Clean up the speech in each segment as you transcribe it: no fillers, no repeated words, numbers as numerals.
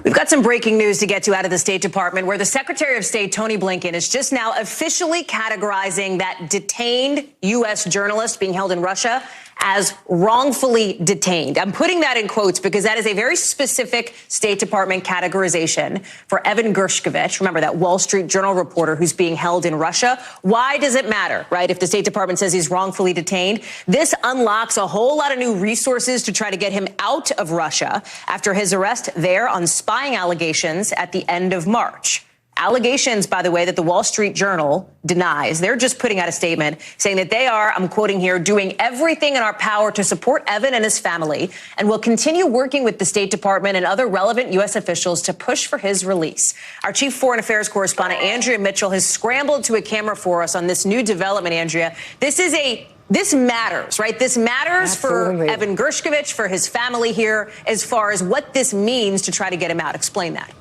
We've got some breaking news to get to out of the State Department, where the Secretary of State, Tony Blinken, is just now officially categorizing that detained U.S. journalist being held in Russia as wrongfully detained. I'm putting that in quotes because that is a very specific State Department categorization for Evan Gershkovich. Remember, that Wall Street Journal reporter who's being held in Russia. Why does it matter, right? If the State Department says he's wrongfully detained, this unlocks a whole lot of new resources to try to get him out of Russia after his arrest there on spying allegations at the end of March. Allegations, by the way, that the Wall Street Journal denies. They're just putting out a statement saying that they are, I'm quoting here, doing everything in our power to support Evan and his family, and will continue working with the State Department and other relevant U.S. officials to push for his release. Our chief foreign affairs correspondent, Andrea Mitchell, has scrambled to a camera for us on this new development, Andrea. This matters, right? This matters Absolutely. For Evan Gershkovich, for his family here, as far as what this means to try to get him out. Explain that.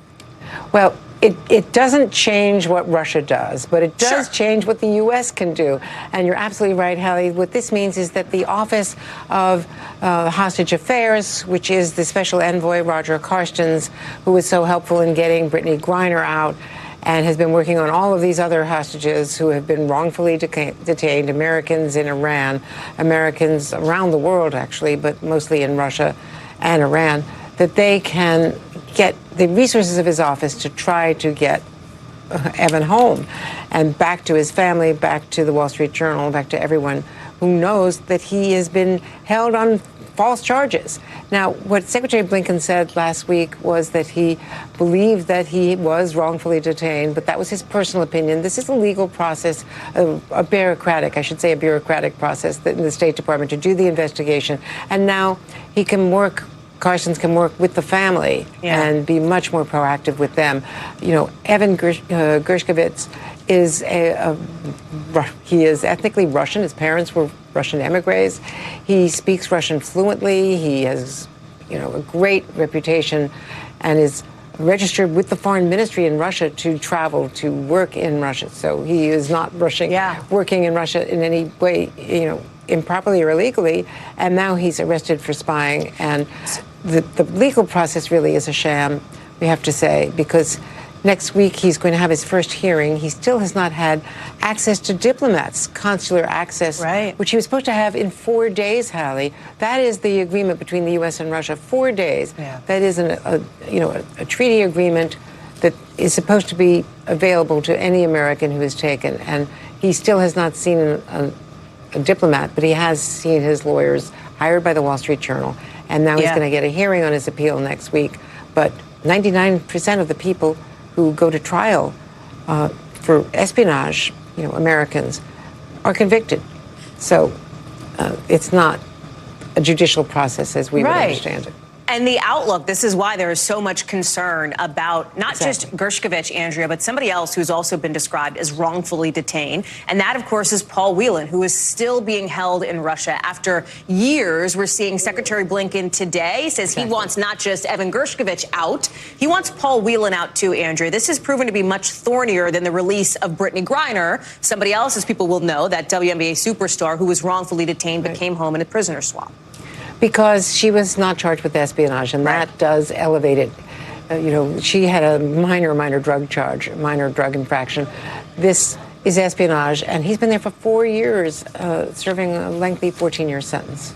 Well, it doesn't change what Russia does, but it does change what the U.S. can do. And you're absolutely right, Hallie. What this means is that the Office of Hostage Affairs, which is the Special Envoy Roger Carstens, who was so helpful in getting Brittany Griner out and has been working on all of these other hostages who have been wrongfully detained, Americans in Iran, Americans around the world, actually, but mostly in Russia and Iran, that they can get the resources of his office to try to get Evan home and back to his family, back to the Wall Street Journal, back to everyone who knows that he has been held on false charges. Now, what Secretary Blinken said last week was that he believed that he was wrongfully detained, but that was his personal opinion. This is a legal process, a bureaucratic process in the State Department to do the investigation. And now he can work Carstens can work with the family and be much more proactive with them. You know, Evan Gershkovich is he is ethnically Russian. His parents were Russian emigres. He speaks Russian fluently. He has, you know, a great reputation and is registered with the foreign ministry in Russia to travel to work in Russia. So he is not working in Russia in any way, you know, improperly or illegally, and now he's arrested for spying. And the legal process really is a sham, we have to say, because next week he's going to have his first hearing. He still has not had access to diplomats, consular access, which he was supposed to have in 4 days, Hallie. That is the agreement between the U.S. and Russia, 4 days. That is a treaty agreement that is supposed to be available to any American who is taken, and he still has not seen a diplomat, but he has seen his lawyers hired by the Wall Street Journal, and now he's going to get a hearing on his appeal next week. But 99% of the people who go to trial for espionage, you know, Americans, are convicted. So it's not a judicial process as we would understand it. And the outlook, this is why there is so much concern about not just Gershkovich, Andrea, but somebody else who's also been described as wrongfully detained. And that, of course, is Paul Whelan, who is still being held in Russia after years. We're seeing Secretary Blinken today says he wants not just Evan Gershkovich out, he wants Paul Whelan out too, Andrea. This has proven to be much thornier than the release of Brittany Griner, somebody else, as people will know, that WNBA superstar who was wrongfully detained but came home in a prisoner swap. Because she was not charged with espionage, and that does elevate it. You know, she had a minor drug charge, minor drug infraction. This is espionage, and he's been there for 4 years, serving a lengthy 14-year sentence.